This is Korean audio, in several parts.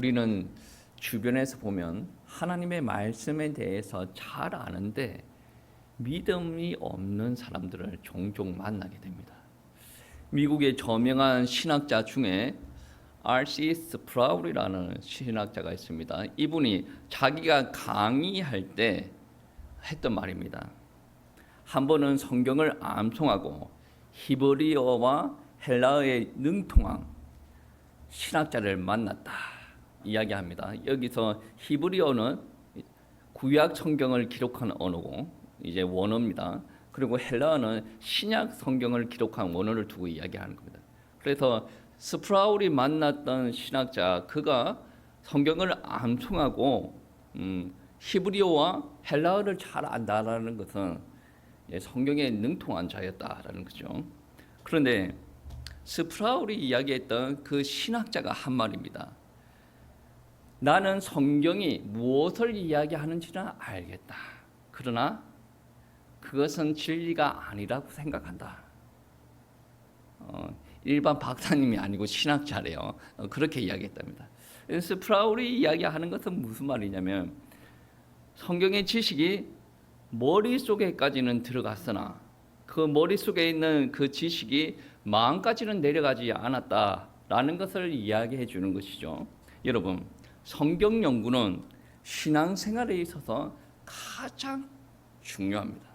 우리는 주변에서 보면 하나님의 말씀에 대해서 잘 아는데 믿음이 없는 사람들을 종종 만나게 됩니다. 미국의 저명한 신학자 중에 R.C. 스프라울이라는 신학자가 있습니다. 이분이 자기가 강의할 때 했던 말입니다. 한 번은 성경을 암송하고 히브리어와 헬라어에 능통한 신학자를 만났다 이야기합니다. 여기서 히브리어는 구약 성경을 기록한 언어고 이제 원어입니다. 그리고 헬라어는 신약 성경을 기록한 원어를 두고 이야기하는 겁니다. 그래서 스프라울이 만났던 신학자, 그가 성경을 암송하고 히브리어와 헬라어를 잘 안다라는 것은 성경에 능통한 자였다라는 거죠. 그런데 스프라울이 이야기했던 그 신학자가 한 말입니다. 나는 성경이 무엇을 이야기하는지는 알겠다. 그러나 그것은 진리가 아니라고 생각한다. 일반 박사님이 아니고 신학자래요. 그렇게 이야기했답니다. 스프라울이 이야기하는 것은 무슨 말이냐면 성경의 지식이 머릿속에까지는 들어갔으나 그 머릿속에 있는 그 지식이 마음까지는 내려가지 않았다라는 것을 이야기해 주는 것이죠. 여러분, 성경 연구는 신앙생활에 있어서 가장 중요합니다.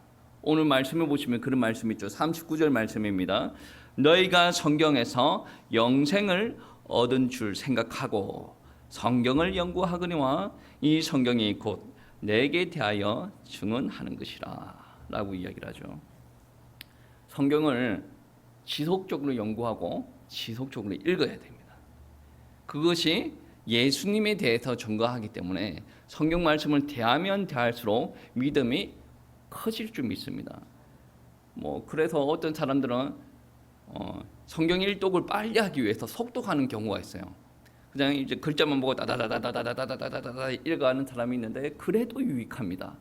오늘 말씀을 보시면 그런 말씀이 있죠. 39절 말씀입니다. 너희가 성경에서 영생을 얻은 줄 생각하고 성경을 연구하거니와 이 성경이 곧 내게 대하여 증언하는 것이라 라고 이야기를 하죠. 성경을 지속적으로 연구하고 지속적으로 읽어야 됩니다. 그것이 예수님에 대해서 증거하기 때문에 성경 말씀을 대하면 대할수록 믿음이 커질 줄 믿습니다. 그래서 어떤 사람들은 성경 일독을 빨리 하기 위해서 속독하는 경우가 있어요. 그냥 이제 글자만 보고 다다다다다다다다다다 읽어가는 사람이 있는데 그래도 유익합니다.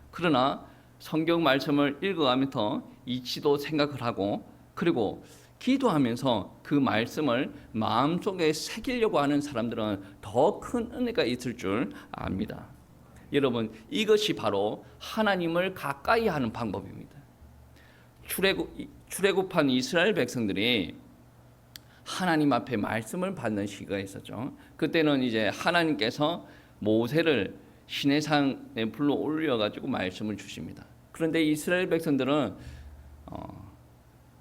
그러나 성경 말씀을 읽어가면서 이치도 생각을 하고 그리고 기도하면서 그 말씀을 마음속에 새기려고 하는 사람들은 더 큰 은혜가 있을 줄 압니다. 여러분, 이것이 바로 하나님을 가까이 하는 방법입니다. 출애굽한 이스라엘 백성들이 하나님 앞에 말씀을 받는 시기가 있었죠. 그때는 이제 하나님께서 모세를 시내산에 불러 올려가지고 말씀을 주십니다. 그런데 이스라엘 백성들은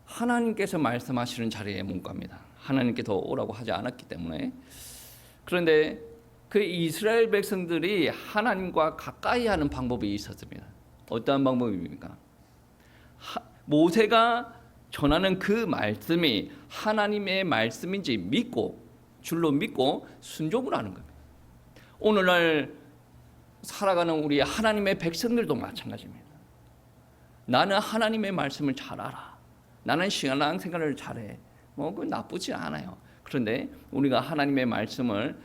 하나님께서 말씀하시는 자리에 못 갑니다. 하나님께서 오라고 하지 않았기 때문에. 그런데 그 이스라엘 백성들이 하나님과 가까이 하는 방법이 있었습니다. 어떠한 방법입니까? 모세가 전하는 그 말씀이 하나님의 말씀인지 믿고 줄로 믿고 순종을 하는 겁니다. 오늘날 살아가는 우리 하나님의 백성들도 마찬가지입니다. 나는 하나님의 말씀을 잘 알아. 나는 신앙생활을 잘해. 그건 나쁘지 않아요. 그런데 우리가 하나님의 말씀을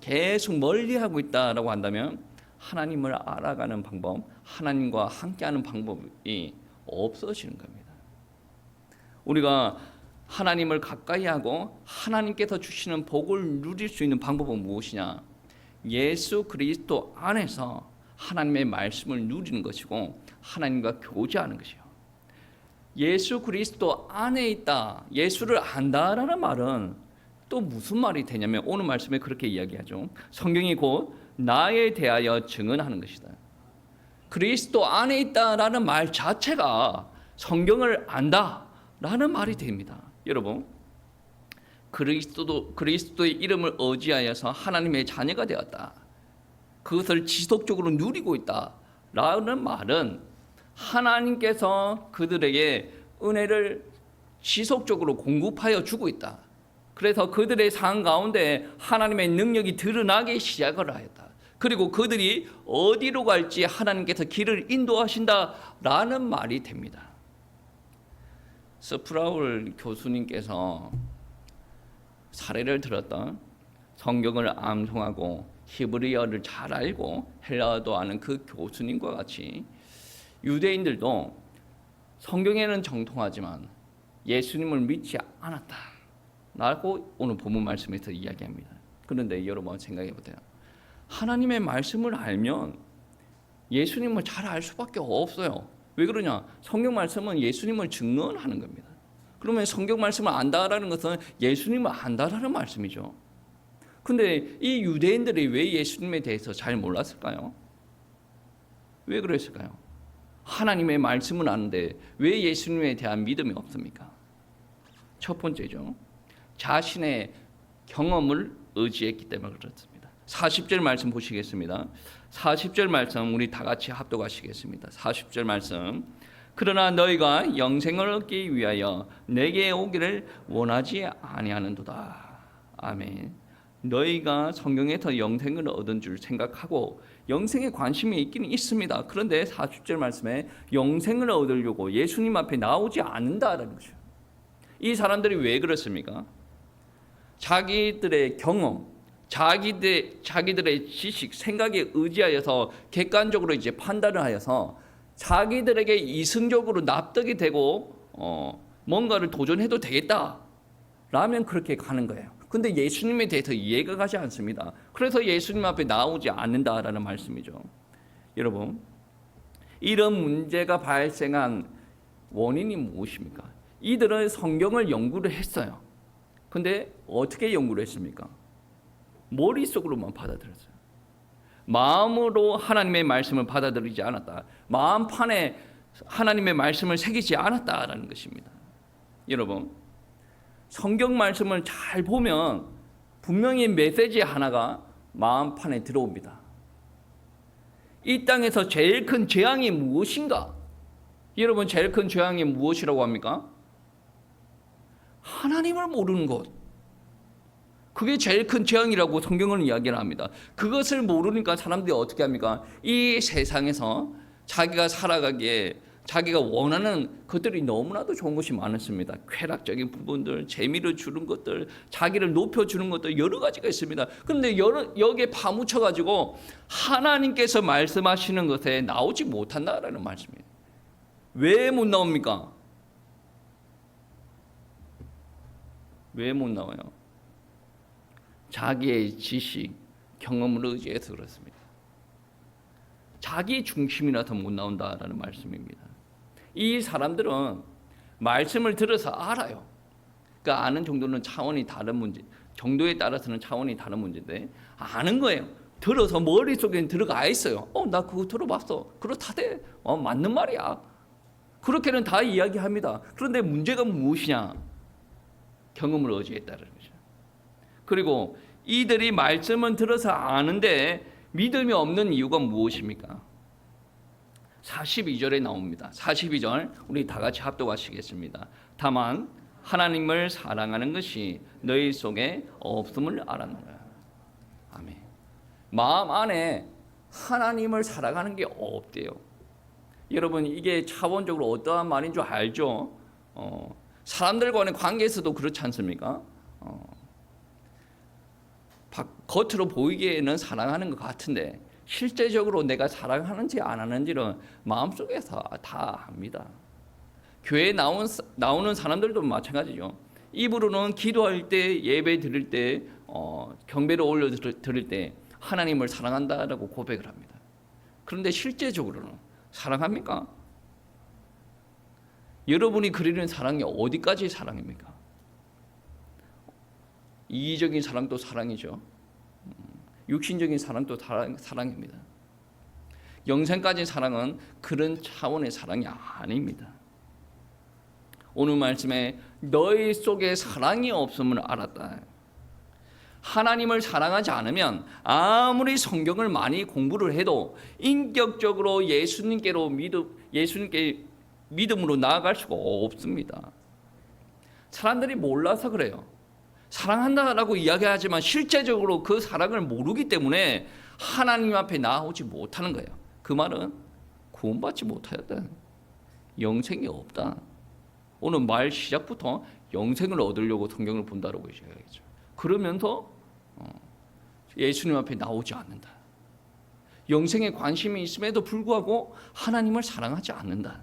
계속 멀리하고 있다라고 한다면 하나님을 알아가는 방법, 하나님과 함께하는 방법이 없어지는 겁니다. 우리가 하나님을 가까이 하고 하나님께서 주시는 복을 누릴 수 있는 방법은 무엇이냐? 예수 그리스도 안에서 하나님의 말씀을 누리는 것이고 하나님과 교제하는 것이요. 예수 그리스도 안에 있다, 예수를 안다라는 말은 또 무슨 말이 되냐면 오늘 말씀에 그렇게 이야기하죠. 성경이 곧 나에 대하여 증언하는 것이다. 그리스도 안에 있다라는 말 자체가 성경을 안다라는 말이 됩니다. 여러분, 그리스도의 이름을 의지하여서 하나님의 자녀가 되었다. 그것을 지속적으로 누리고 있다라는 말은 하나님께서 그들에게 은혜를 지속적으로 공급하여 주고 있다. 그래서 그들의 삶 가운데 하나님의 능력이 드러나기 시작을 하였다. 그리고 그들이 어디로 갈지 하나님께서 길을 인도하신다라는 말이 됩니다. 스프라울 교수님께서 사례를 들었던 성경을 암송하고 히브리어를 잘 알고 헬라어도 아는 그 교수님과 같이 유대인들도 성경에는 정통하지만 예수님을 믿지 않았다 라고 오늘 본문 말씀에서 이야기합니다. 그런데 여러분 생각해 보세요. 하나님의 말씀을 알면 예수님을 잘 알 수밖에 없어요. 왜 그러냐? 성경 말씀은 예수님을 증언하는 겁니다. 그러면 성경 말씀을 안다라는 것은 예수님을 안다라는 말씀이죠. 근데 이 유대인들이 왜 예수님에 대해서 잘 몰랐을까요? 왜 그랬을까요? 하나님의 말씀은 아는데 왜 예수님에 대한 믿음이 없습니까? 첫 번째죠. 자신의 경험을 의지했기 때문에 그렇습니다. 40절 말씀 보시겠습니다. 40절 말씀 우리 다 같이 합독하시겠습니다. 40절 말씀. 그러나 너희가 영생을 얻기 위하여 내게 오기를 원하지 아니하는도다. 아멘. 너희가 성경에서 영생을 얻은 줄 생각하고 영생에 관심이 있기는 있습니다. 그런데 40절 말씀에 영생을 얻으려고 예수님 앞에 나오지 않는다라는 거죠. 이 사람들이 왜 그렇습니까? 자기들의 경험, 자기들의 지식, 생각에 의지하여서 객관적으로 이제 판단을 하여서 자기들에게 이승적으로 납득이 되고 뭔가를 도전해도 되겠다라면 그렇게 가는 거예요. 근데 예수님에 대해서 이해가 가지 않습니다. 그래서 예수님 앞에 나오지 않는다라는 말씀이죠. 여러분, 이런 문제가 발생한 원인이 무엇입니까? 이들은 성경을 연구를 했어요. 근데 어떻게 연구를 했습니까? 머릿속으로만 받아들였어요. 마음으로 하나님의 말씀을 받아들이지 않았다. 마음판에 하나님의 말씀을 새기지 않았다라는 것입니다. 여러분, 성경 말씀을 잘 보면 분명히 메시지 하나가 마음판에 들어옵니다. 이 땅에서 제일 큰 재앙이 무엇인가? 여러분, 제일 큰 재앙이 무엇이라고 합니까? 하나님을 모르는 것. 그게 제일 큰 재앙이라고 성경은 이야기를 합니다. 그것을 모르니까 사람들이 어떻게 합니까? 이 세상에서 자기가 살아가기에 자기가 원하는 것들이 너무나도 좋은 것이 많습니다. 쾌락적인 부분들, 재미를 주는 것들, 자기를 높여주는 것들 여러 가지가 있습니다. 그런데 여기에 파묻혀가지고 하나님께서 말씀하시는 것에 나오지 못한다라는 말씀이에요. 왜 못 나옵니까? 왜 못 나와요? 자기의 지식, 경험을 의지해서 그렇습니다. 자기 중심이라서 못 나온다라는 말씀입니다. 이 사람들은 말씀을 들어서 알아요. 그러니까 아는 정도는 차원이 다른 문제, 정도에 따라서는 차원이 다른 문제인데 아는 거예요. 들어서 머릿속에 들어가 있어요. 나 그거 들어봤어. 그렇다대. 맞는 말이야. 그렇게는 다 이야기합니다. 그런데 문제가 무엇이냐? 경험을 의지했다는 거죠. 그리고 이들이 말씀은 들어서 아는데 믿음이 없는 이유가 무엇입니까? 42절에 나옵니다. 42절 우리 다 같이 합독하시겠습니다. 다만 하나님을 사랑하는 것이 너희 속에 없음을 알았노라. 아멘. 마음 안에 하나님을 사랑하는 게 없대요. 여러분, 이게 차원적으로 어떠한 말인 줄 알죠? 사람들과의 관계에서도 그렇지 않습니까? 겉으로 보이기에는 사랑하는 것 같은데 실제적으로 내가 사랑하는지 안 하는지는 마음속에서 다 압니다. 교회에 나오는 사람들도 마찬가지죠. 입으로는 기도할 때, 예배 드릴 때, 경배를 올려 드릴 때 하나님을 사랑한다라고 고백을 합니다. 그런데 실제적으로는 사랑합니까? 여러분이 그리는 사랑이 어디까지 사랑입니까? 이기적인 사랑도 사랑이죠. 육신적인 사랑도 사랑입니다. 영생까지 사랑은 그런 차원의 사랑이 아닙니다. 오늘 말씀에 너희 속에 사랑이 없음을 알았다. 하나님을 사랑하지 않으면 아무리 성경을 많이 공부를 해도 인격적으로 예수님께 믿음으로 나아갈 수가 없습니다. 사람들이 몰라서 그래요. 사랑한다라고 이야기하지만 실제적으로 그 사랑을 모르기 때문에 하나님 앞에 나오지 못하는 거예요. 그 말은 구원받지 못하였다. 영생이 없다. 오늘 말 시작부터 영생을 얻으려고 성경을 본다라고 이야기하죠. 그러면서 예수님 앞에 나오지 않는다. 영생에 관심이 있음에도 불구하고 하나님을 사랑하지 않는다.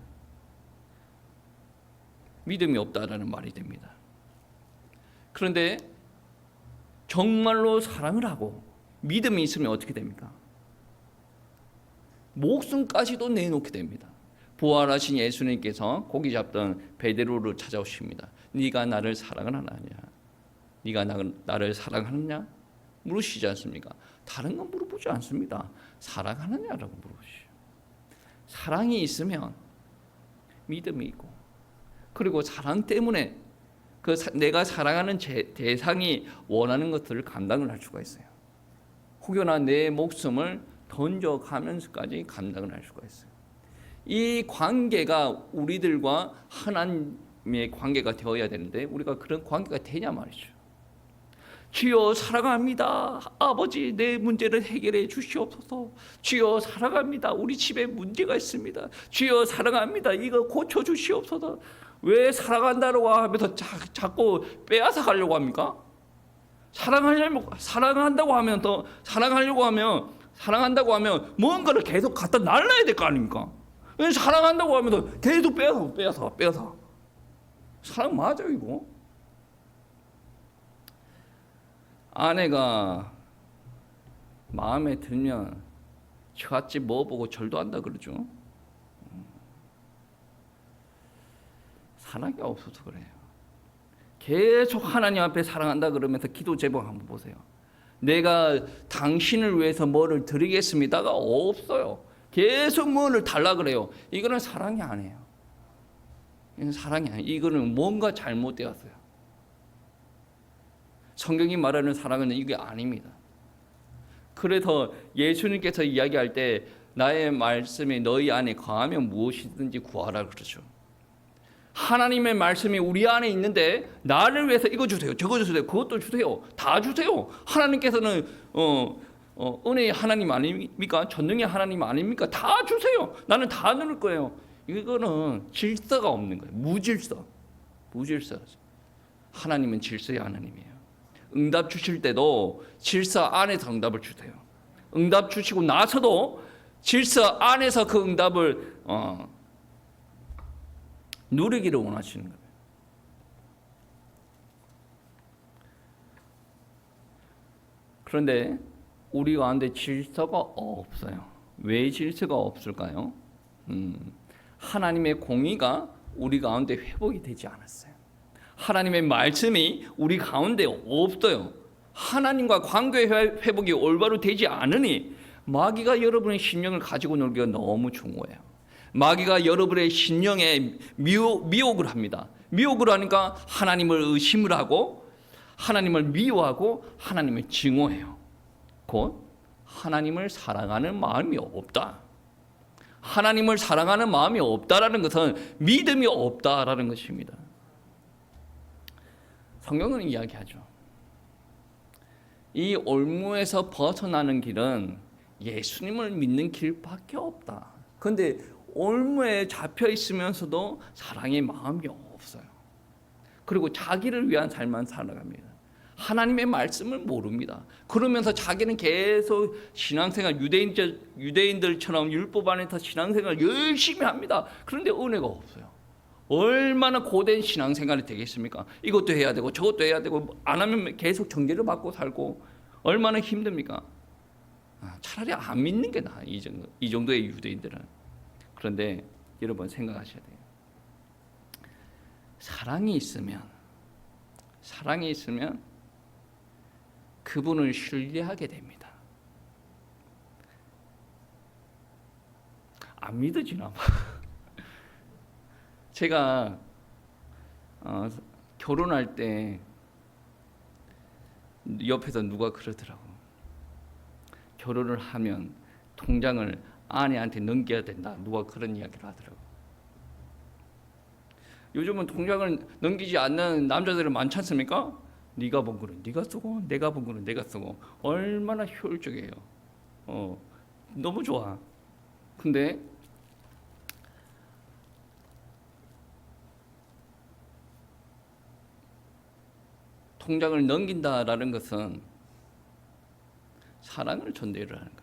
믿음이 없다라는 말이 됩니다. 그런데 정말로 사랑을 하고 믿음이 있으면 어떻게 됩니까? 목숨까지도 내놓게 됩니다. 부활하신 예수님께서 고기 잡던 베드로를 찾아오십니다. 네가 나를 사랑을 하느냐? 네가 나를 사랑하느냐? 물으시지 않습니까? 다른 건 물어보지 않습니다. 사랑하느냐라고 물어보시죠. 사랑이 있으면 믿음이 있고, 그리고 사랑 때문에 내가 사랑하는 대상이 원하는 것들을 감당을 할 수가 있어요. 혹여나 내 목숨을 던져가면서까지 감당을 할 수가 있어요. 이 관계가 우리들과 하나님의 관계가 되어야 되는데 우리가 그런 관계가 되냐 말이죠. 주여 사랑합니다. 아버지 내 문제를 해결해 주시옵소서. 주여 사랑합니다. 우리 집에 문제가 있습니다. 주여 사랑합니다. 이거 고쳐 주시옵소서. 왜 사랑한다고 하면서 자꾸 빼앗아 가려고 합니까? 사랑한다고 하면 뭔가를 계속 갖다 날라야 될 거 아닙니까? 사랑한다고 하면서 계속 빼앗아. 사랑 맞아 이거? 아내가 마음에 들면 저같이 뭐 보고 절도 한다 그러죠. 사랑이 없어서 그래요. 계속 하나님 앞에 사랑한다 그러면서 기도 제목 한번 보세요. 내가 당신을 위해서 뭐를 드리겠습니다가 없어요. 계속 뭐를 달라 그래요. 이거는 사랑이 아니에요. 이건 사랑이 아니에요. 이거는 뭔가 잘못되었어요. 성경이 말하는 사랑은 이게 아닙니다. 그래서 예수님께서 이야기할 때 나의 말씀이 너희 안에 거하면 무엇이든지 구하라 그러죠. 하나님의 말씀이 우리 안에 있는데 나를 위해서 이거 주세요, 저거 주세요, 그것도 주세요, 다 주세요. 하나님께서는 은혜의 하나님 아닙니까? 전능의 하나님 아닙니까? 다 주세요. 나는 다 누릴 거예요. 이거는 질서가 없는 거예요. 무질서. 하나님은 질서의 하나님이에요. 응답 주실 때도 질서 안에서 응답을 주세요. 응답 주시고 나서도 질서 안에서 그 응답을 누리기를 원하시는 거예요. 그런데 우리 가운데 질서가 없어요. 왜 질서가 없을까요? 하나님의 공의가 우리 가운데 회복이 되지 않았어요. 하나님의 말씀이 우리 가운데 없어요. 하나님과 관계 회복이 올바로 되지 않으니 마귀가 여러분의 심령을 가지고 놀기가 너무 중요해요. 마귀가 여러분의 심령에 미혹을 합니다. 미혹을 하니까 하나님을 의심을 하고 하나님을 미워하고 하나님을 증오해요. 곧 하나님을 사랑하는 마음이 없다. 하나님을 사랑하는 마음이 없다라는 것은 믿음이 없다라는 것입니다. 성경은 이야기하죠. 이 올무에서 벗어나는 길은 예수님을 믿는 길밖에 없다. 그런데 올무에 잡혀 있으면서도 사랑의 마음이 없어요. 그리고 자기를 위한 삶만 살아갑니다. 하나님의 말씀을 모릅니다. 그러면서 자기는 계속 신앙생활 유대인들처럼 율법 안에서 신앙생활 열심히 합니다. 그런데 은혜가 없어요. 얼마나 고된 신앙생활이 되겠습니까? 이것도 해야 되고 저것도 해야 되고 안 하면 계속 정죄를 받고 살고 얼마나 힘듭니까? 차라리 안 믿는 게 나아요. 이 정도의 유대인들은. 그런데 여러분 생각하셔야 돼요. 사랑이 있으면 그분을 신뢰하게 됩니다. 안 믿어지나 봐. 제가 결혼할 때 옆에서 누가 그러더라고. 결혼을 하면 통장을 아내한테 넘겨야 된다. 누가 그런 이야기를 하더라고. 요즘은 통장을 넘기지 않는 남자들은 많지 않습니까? 네가 번 거는 네가 쓰고 내가 번 거는 내가 쓰고 얼마나 효율적이에요. 너무 좋아. 근데 통장을 넘긴다라는 것은 사랑을 전제로 하는 겁니다.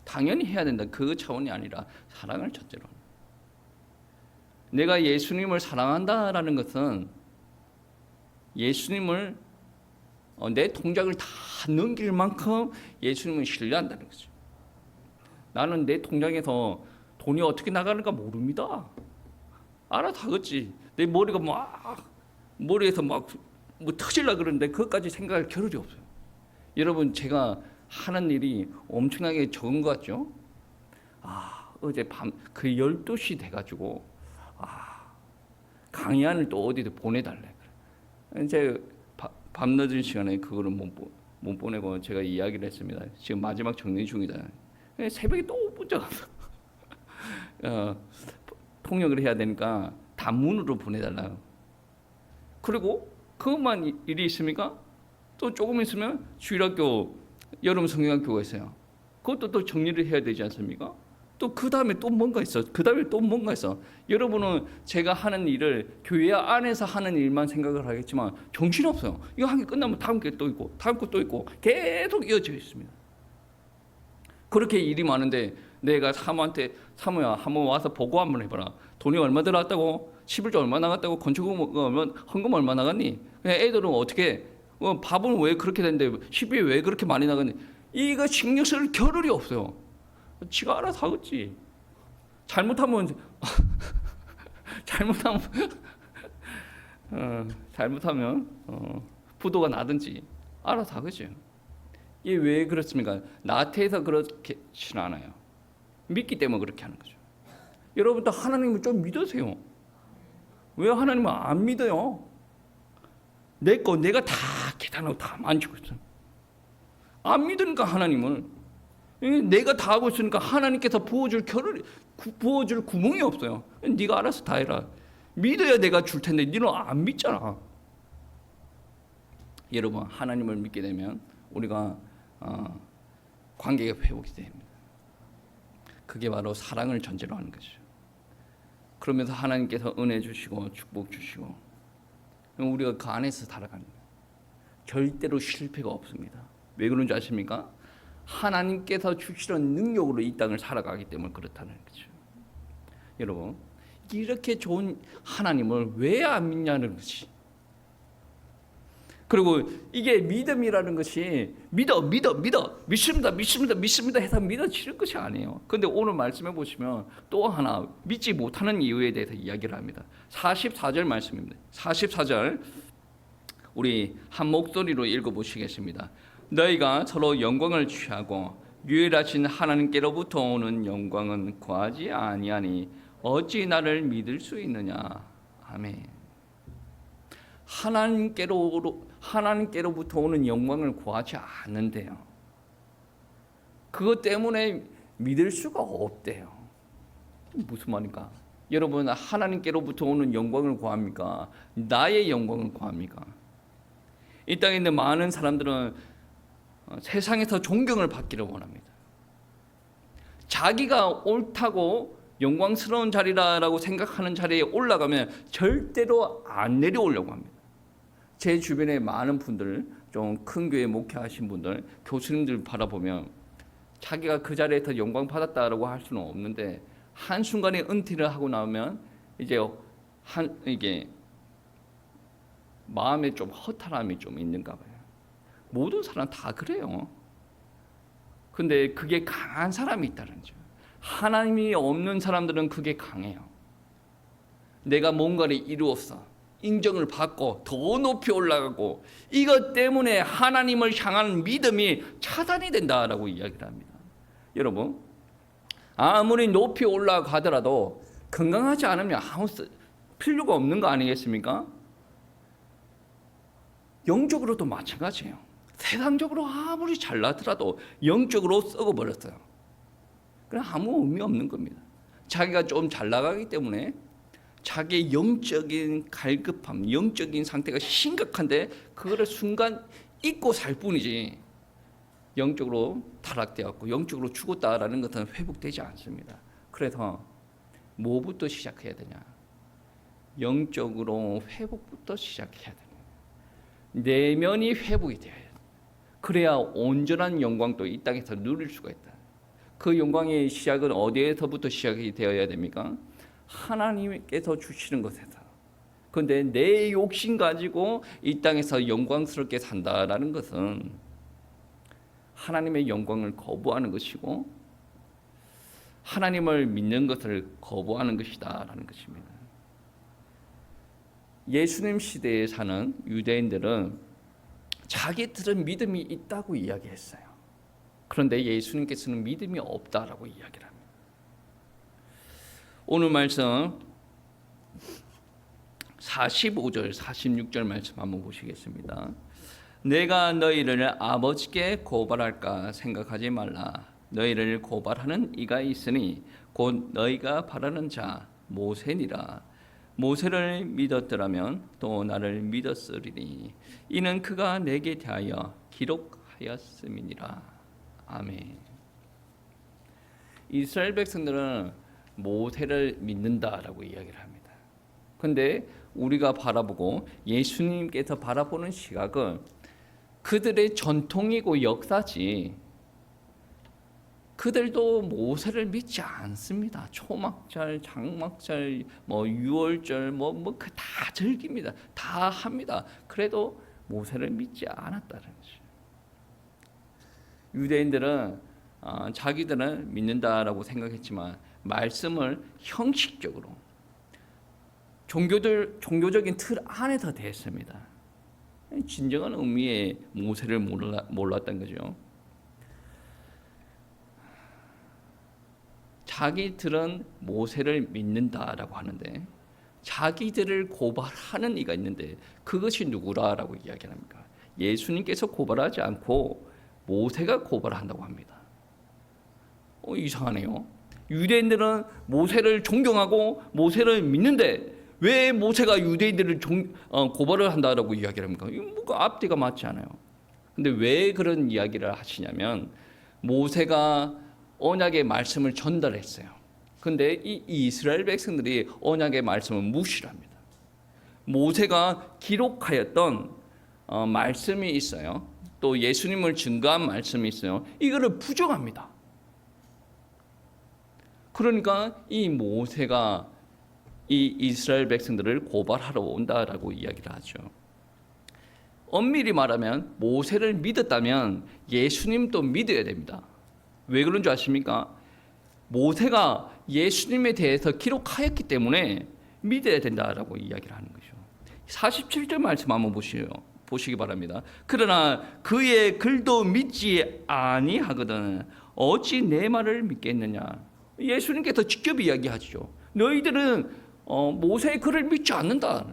당연히 해야 된다. 그 차원이 아니라 사랑을 전제로 하는 겁니다. 내가 예수님을 사랑한다라는 것은 예수님을 내 통장을 다 넘길 만큼 예수님을 신뢰한다는 거죠. 나는 내 통장에서 돈이 어떻게 나가는가 모릅니다. 알아다겠지. 내 머리가 머리에서 막 뭐 터질라 그러는데 그것까지 생각할 겨를이 없어요. 여러분, 제가 하는 일이 엄청나게 적은 것 같죠? 어제 밤 그 12시 돼가지고 강의안을 또 어디도 보내달래. 이제 밤늦은 시간에 그거를 못 보내고 제가 이야기를 했습니다. 지금 마지막 정리 중이다. 새벽에 또 문자가 통역을 해야 되니까 단문으로 보내달라요. 그리고 그것만 일이 있습니까? 또 조금 있으면 주일학교 여름 성경학교가 있어요. 그것도 또 정리를 해야 되지 않습니까? 또 그 다음에 또 뭔가 있어. 그 다음에 또 뭔가 있어. 여러분은 제가 하는 일을 교회 안에서 하는 일만 생각을 하겠지만 정신없어요. 이거 한 개 끝나면 다음 게 또 있고 다음 거 또 있고 계속 이어져 있습니다. 그렇게 일이 많은데 내가 사모야 한번 와서 보고 한번 해봐라. 돈이 얼마 들어왔다고? 11조 얼마 나갔다고? 건축금 헌금 얼마 나갔니? 애들은 어떻게 밥은 왜 그렇게 됐는데 식비 왜 그렇게 많이 나갔니? 이거 신경 쓸 겨를이 없어요. 지가 알아서 하겠지. 잘못하면 부도가 나든지 알아서 하겠지. 이게 왜 그렇습니까? 나태해서 그렇지는 않아요. 믿기 때문에 그렇게 하는 거죠. 여러분도 하나님을 좀 믿으세요. 왜 하나님을 안 믿어요? 내가 다 계산하고 다 만지고 있어. 안 믿으니까 하나님을. 내가 다 하고 있으니까 하나님께서 부어줄 구멍이 없어요. 네가 알아서 다 해라. 믿어야 내가 줄 텐데 너는 안 믿잖아. 여러분, 하나님을 믿게 되면 우리가 관계가 회복이 됩니다. 그게 바로 사랑을 전제로 하는 것이죠. 그러면서 하나님께서 은혜 주시고 축복 주시고 우리가 그 안에서 살아가는 거예요. 절대로 실패가 없습니다. 왜 그런지 아십니까? 하나님께서 주시는 능력으로 이 땅을 살아가기 때문에 그렇다는 거죠. 여러분, 이렇게 좋은 하나님을 왜 안 믿냐는 것이. 그리고 이게 믿음이라는 것이 믿습니다 해서 믿어지는 것이 아니에요. 그런데 오늘 말씀해 보시면 또 하나 믿지 못하는 이유에 대해서 이야기를 합니다. 44절 말씀입니다. 44절 우리 한 목소리로 읽어보시겠습니다. 너희가 서로 영광을 취하고 유일하신 하나님께로부터 오는 영광은 구하지 아니하니 어찌 나를 믿을 수 있느냐. 아멘. 하나님께로부터 오는 영광을 구하지 않는데요. 그것 때문에 믿을 수가 없대요. 무슨 말입니까? 여러분, 하나님께로부터 오는 영광을 구합니까? 나의 영광을 구합니까? 이 땅에 있는 많은 사람들은 세상에서 존경을 받기를 원합니다. 자기가 옳다고 영광스러운 자리라고 생각하는 자리에 올라가면 절대로 안 내려오려고 합니다. 제 주변에 많은 분들, 좀 큰 교회 목회하신 분들, 교수님들 바라보면 자기가 그 자리에서 영광 받았다라고 할 수는 없는데 한순간에 은퇴를 하고 나오면 이게 마음에 좀 허탈함이 좀 있는가 봐요. 모든 사람 다 그래요. 근데 그게 강한 사람이 있다는 거죠. 하나님이 없는 사람들은 그게 강해요. 내가 뭔가를 이루었어. 인정을 받고 더 높이 올라가고 이것 때문에 하나님을 향한 믿음이 차단이 된다라고 이야기를 합니다. 여러분, 아무리 높이 올라가더라도 건강하지 않으면 아무 필요가 없는 거 아니겠습니까? 영적으로도 마찬가지예요. 세상적으로 아무리 잘나더라도 영적으로 썩어버렸어요. 그럼 아무 의미 없는 겁니다. 자기가 좀 잘 나가기 때문에 자기의 영적인 갈급함, 영적인 상태가 심각한데 그거를 순간 잊고 살 뿐이지 영적으로 타락되었고 영적으로 죽었다라는 것은 회복되지 않습니다. 그래서 뭐부터 시작해야 되냐? 영적으로 회복부터 시작해야 됩니다. 내면이 회복이 돼야 해요. 그래야 온전한 영광도 이 땅에서 누릴 수가 있다. 그 영광의 시작은 어디에서부터 시작이 되어야 됩니까? 하나님께서 주시는 것에서. 그런데 내 욕심 가지고 이 땅에서 영광스럽게 산다라는 것은 하나님의 영광을 거부하는 것이고 하나님을 믿는 것을 거부하는 것이다라는 것입니다. 예수님 시대에 사는 유대인들은 자기들은 믿음이 있다고 이야기했어요. 그런데 예수님께서는 믿음이 없다라고 이야기를 합니다. 오늘 말씀 45절, 46절 말씀 한번 보시겠습니다. 내가 너희를 아버지께 고발할까 생각하지 말라. 너희를 고발하는 이가 있으니 곧 너희가 바라는 자 모세니라. 모세를 믿었더라면 또 나를 믿었으리니 이는 그가 내게 대하여 기록하였음이니라. 아멘. 이스라엘 백성들은 모세를 믿는다라고 이야기를 합니다. 그런데 우리가 바라보고 예수님께서 바라보는 시각은 그들의 전통이고 역사지, 그들도 모세를 믿지 않습니다. 초막절, 장막절, 유월절, 그 다 즐깁니다. 다 합니다. 그래도 모세를 믿지 않았다는 거죠. 유대인들은 자기들은 믿는다라고 생각했지만 말씀을 형식적으로 종교적인 틀 안에서 대했습니다. 진정한 의미의 모세를 몰랐던 거죠. 자기들은 모세를 믿는다라고 하는데 자기들을 고발하는 이가 있는데 그것이 누구라라고 이야기합니까? 예수님께서 고발하지 않고 모세가 고발한다고 합니다. 이상하네요. 유대인들은 모세를 존경하고 모세를 믿는데 왜 모세가 유대인들을 고발을 한다라고 이야기를 합니까? 이거 앞뒤가 맞지 않아요. 근데 왜 그런 이야기를 하시냐면 모세가 언약의 말씀을 전달했어요. 근데 이 이스라엘 백성들이 언약의 말씀을 무시를 합니다. 모세가 기록하였던 말씀이 있어요. 또 예수님을 증거한 말씀이 있어요. 이거를 부정합니다. 그러니까 이 모세가 이 이스라엘 백성들을 고발하러 온다라고 이야기를 하죠. 엄밀히 말하면 모세를 믿었다면 예수님도 믿어야 됩니다. 왜 그런 줄 아십니까? 모세가 예수님에 대해서 기록하였기 때문에 믿어야 된다라고 이야기를 하는 거죠. 47절 말씀 한번 보시기 바랍니다. 그러나 그의 글도 믿지 아니하거든 어찌 내 말을 믿겠느냐. 예수님께서 직접 이야기하시죠. 너희들은 모세의 글을 믿지 않는다.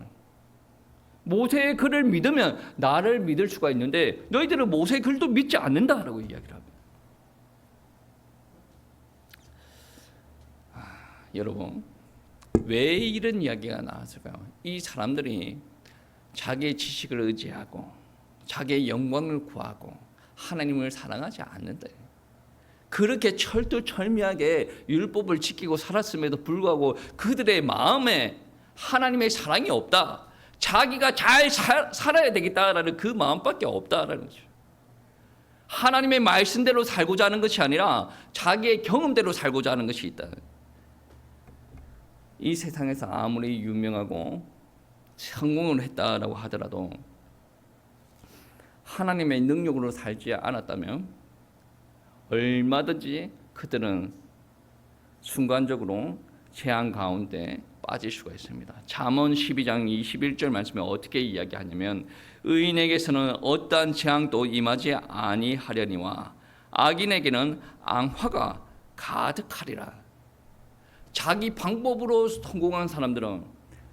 모세의 글을 믿으면 나를 믿을 수가 있는데 너희들은 모세의 글도 믿지 않는다라고 이야기를 합니다. 여러분, 왜 이런 이야기가 나왔을까요? 이 사람들이 자기의 지식을 의지하고 자기의 영광을 구하고 하나님을 사랑하지 않는다. 그렇게 철두철미하게 율법을 지키고 살았음에도 불구하고 그들의 마음에 하나님의 사랑이 없다. 자기가 잘 살아야 되겠다라는 그 마음밖에 없다라는 거죠. 하나님의 말씀대로 살고자 하는 것이 아니라 자기의 경험대로 살고자 하는 것이 있다. 이 세상에서 아무리 유명하고 성공을 했다라고 하더라도 하나님의 능력으로 살지 않았다면 얼마든지 그들은 순간적으로 재앙 가운데 빠질 수가 있습니다. 잠언 12장 21절 말씀에 어떻게 이야기하냐면 의인에게서는 어떠한 재앙도 임하지 아니하려니와 악인에게는 앙화가 가득하리라. 자기 방법으로 성공한 사람들은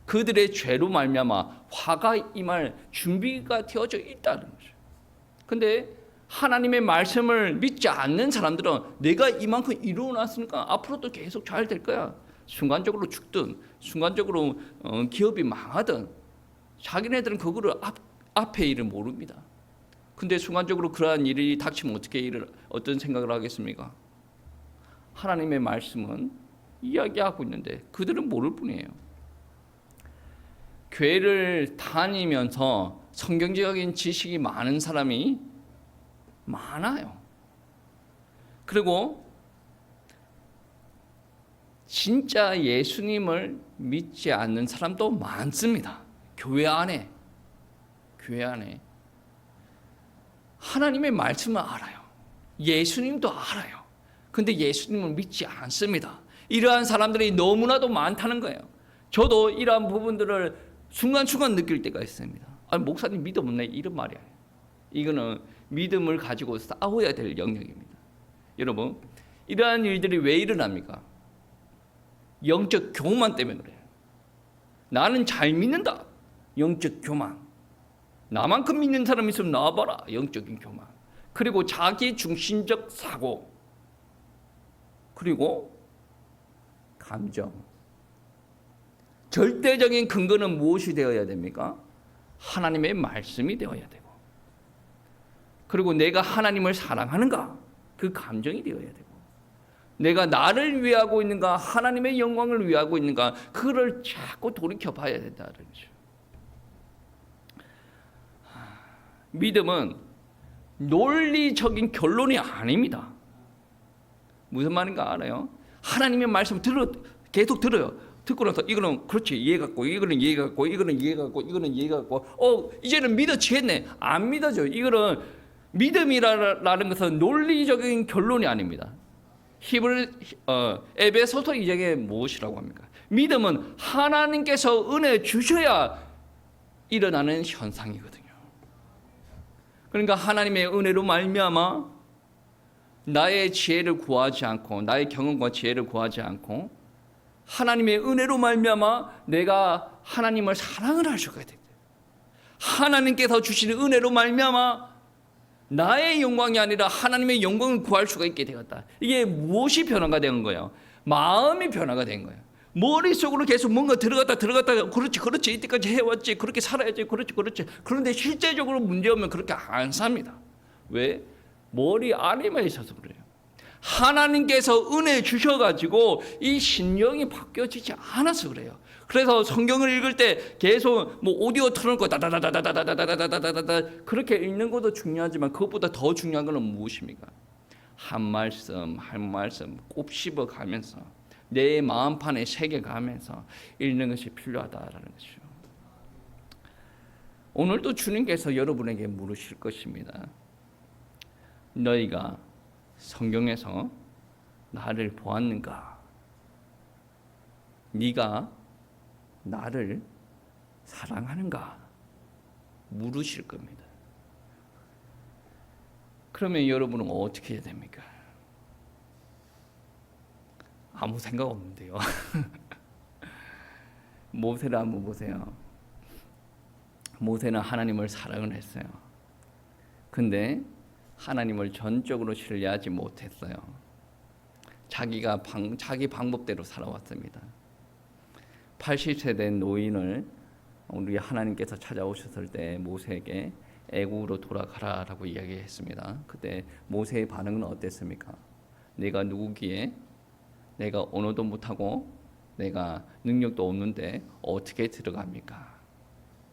그들의 죄로 말미암아 화가 임할 준비가 되어져 있다는 거죠. 근데 하나님의 말씀을 믿지 않는 사람들은 내가 이만큼 이루어놨으니까 앞으로도 계속 잘 될 거야. 순간적으로 죽든 순간적으로 기업이 망하든 자기네들은 그거를 앞에 일을 모릅니다. 근데 순간적으로 그러한 일이 닥치면 어떤 생각을 하겠습니까? 하나님의 말씀은 이야기하고 있는데 그들은 모를 뿐이에요. 교회를 다니면서 성경적인 지식이 많은 사람이 많아요. 그리고 진짜 예수님을 믿지 않는 사람도 많습니다. 교회 안에 하나님의 말씀을 알아요. 예수님도 알아요. 근데 예수님을 믿지 않습니다. 이러한 사람들이 너무나도 많다는 거예요. 저도 이러한 부분들을 순간순간 느낄 때가 있습니다. 아니, 목사님 믿음 없네, 이런 말이에요. 이거는 믿음을 가지고 싸워야 될 영역입니다. 여러분, 이러한 일들이 왜 일어납니까? 영적 교만 때문에 그래요. 나는 잘 믿는다. 영적 교만. 나만큼 믿는 사람 있으면 나와봐라. 영적인 교만. 그리고 자기 중심적 사고. 그리고 감정. 절대적인 근거는 무엇이 되어야 됩니까? 하나님의 말씀이 되어야 되고, 그리고 내가 하나님을 사랑하는가? 그 감정이 되어야 되고, 내가 나를 위하고 있는가? 하나님의 영광을 위하고 있는가? 그걸 자꾸 돌이켜 봐야 된다는 거죠. 믿음은 논리적인 결론이 아닙니다. 무슨 말인가 알아요? 하나님의 말씀 계속 들어요. 듣고 나서 이거는 그렇지, 이해가 갔고, 이거는 이해가 갔고, 이거는 이해가 갔고, 이거는 이해가 갔고, 이제는 믿어지겠네. 안 믿어져. 이거는 믿음이라는 것은 논리적인 결론이 아닙니다. 에베소서 2장에 무엇이라고 합니까? 믿음은 하나님께서 은혜 주셔야 일어나는 현상이거든요. 그러니까 하나님의 은혜로 말미암아 나의 지혜를 구하지 않고, 나의 경험과 지혜를 구하지 않고, 하나님의 은혜로 말미암아 내가 하나님을 사랑을 할 수가 있다. 하나님께서 주시는 은혜로 말미암아 나의 영광이 아니라 하나님의 영광을 구할 수가 있게 되었다. 이게 무엇이 변화가 된 거예요? 마음이 변화가 된 거예요. 머릿속으로 계속 뭔가 들어갔다 그렇지 이때까지 해왔지, 그렇게 살아야지, 그렇지. 그런데 실제적으로 문제오면 그렇게 안 삽니다. 왜? 머리 안에만 있어서 그래요. 하나님께서 은혜 주셔가지고 이 신령이 바뀌어지지 않아서 그래요. 그래서 성경을 읽을 때 계속 뭐 오디오 틀어놓고 다다다다다다다다다다다다 그렇게 읽는 것도 중요하지만 그것보다 더 중요한 것은 무엇입니까? 한 말씀 한 말씀 곱씹어 가면서 내 마음판에 새겨 가면서 읽는 것이 필요하다라는 것이죠. 오늘도 주님께서 여러분에게 물으실 것입니다. 너희가 성경에서 나를 보았는가? 네가 나를 사랑하는가? 물으실 겁니다. 그러면 여러분은 어떻게 해야 됩니까? 아무 생각 없는데요. 모세를 한번 보세요. 모세는 하나님을 사랑을 했어요. 근데 하나님을 전적으로 신뢰하지 못했어요. 자기 방법대로 살아왔습니다. 80세 된 노인을 우리 하나님께서 찾아오셨을 때 모세에게 애국으로 돌아가라라고 이야기했습니다. 그때 모세의 반응은 어땠습니까? 내가 누구기에 내가 언어도 못하고 내가 능력도 없는데 어떻게 들어갑니까?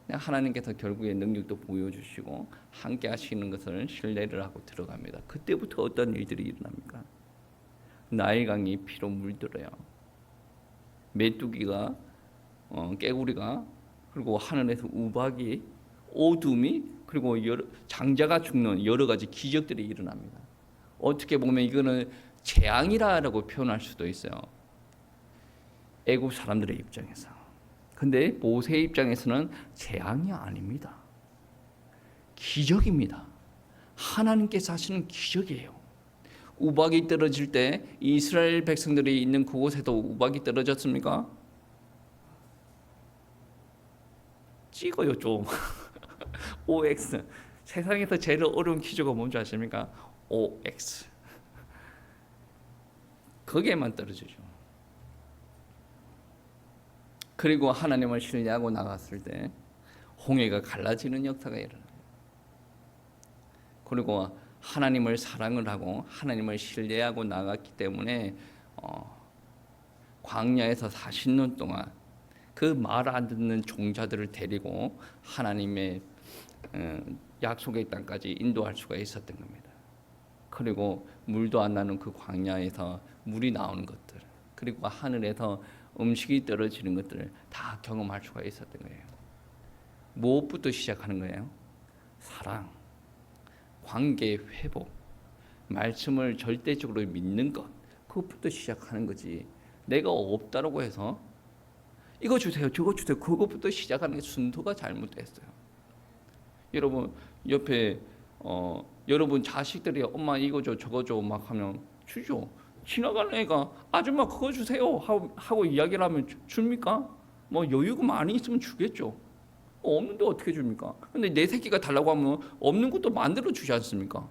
하나님께서 결국에 능력도 보여주시고 함께 하시는 것을 신뢰를 하고 들어갑니다. 그때부터 어떤 일들이 일어납니까? 나일강이 피로 물들어요. 메뚜기가 깨구리가 그리고 하늘에서 우박이 어둠이 그리고 장자가 죽는 여러 가지 기적들이 일어납니다. 어떻게 보면 이거는 재앙이라고 표현할 수도 있어요. 애국 사람들의 입장에서. 근데 모세의 입장에서는 재앙이 아닙니다. 기적입니다. 하나님께서 하시는 기적이에요. 우박이 떨어질 때 이스라엘 백성들이 있는 그곳에도 우박이 떨어졌습니까? 찍어요 좀. OX. 세상에서 제일 어려운 기적은 뭔지 아십니까? OX. 거기에만 떨어지죠. 그리고 하나님을 신뢰하고 나갔을 때 홍해가 갈라지는 역사가 일어나요. 그리고 하나님을 사랑을 하고 하나님을 신뢰하고 나갔기 때문에 광야에서 40년 동안 그 말 안 듣는 종자들을 데리고 하나님의 약속의 땅까지 인도할 수가 있었던 겁니다. 그리고 물도 안 나는 그 광야에서 물이 나오는 것들, 그리고 하늘에서 음식이 떨어지는 것들을 다 경험할 수가 있었던 거예요. 무엇부터 시작하는 거예요? 사랑, 관계 회복, 말씀을 절대적으로 믿는 것, 그것부터 시작하는 거지. 내가 없다라고 해서 이거 주세요, 저거 주세요, 그것부터 시작하는 게 순서가 잘못됐어요. 여러분 옆에 여러분 자식들이 엄마 이거 줘 저거 줘 막 하면 주죠. 지나가는 애가 아줌마 그거 주세요 하고 이야기를 하면 줍니까? 뭐 여유가 많이 있으면 주겠죠. 없는데 어떻게 줍니까? 근데 내 새끼가 달라고 하면 없는 것도 만들어 주지 않습니까?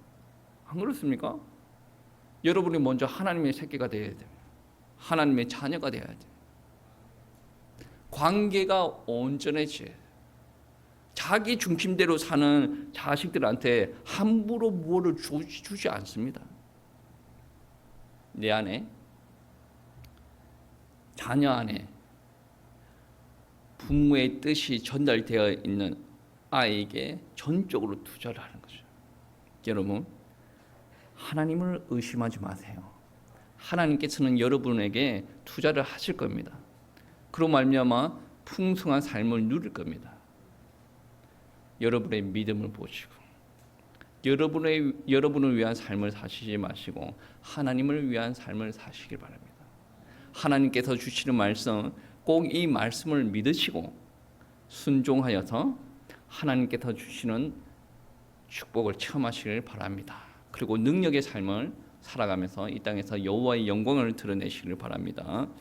안 그렇습니까? 여러분이 먼저 하나님의 새끼가 되어야 돼요. 하나님의 자녀가 되어야 돼요. 관계가 온전해져야 돼요. 자기 중심대로 사는 자식들한테 함부로 무엇을 주지 않습니다. 내 안에, 자녀 안에 부모의 뜻이 전달되어 있는 아이에게 전적으로 투자를 하는 거죠. 여러분, 하나님을 의심하지 마세요. 하나님께서는 여러분에게 투자를 하실 겁니다. 그로 말미암아 풍성한 삶을 누릴 겁니다. 여러분의 믿음을 보시고 여러분을 위한 삶을 사시지 마시고 하나님을 위한 삶을 사시길 바랍니다. 하나님께서 주시는 말씀, 꼭 이 말씀을 믿으시고 순종하여서 하나님께서 주시는 축복을 체험하시길 바랍니다. 그리고 능력의 삶을 살아가면서 이 땅에서 여호와의 영광을 드러내시길 바랍니다.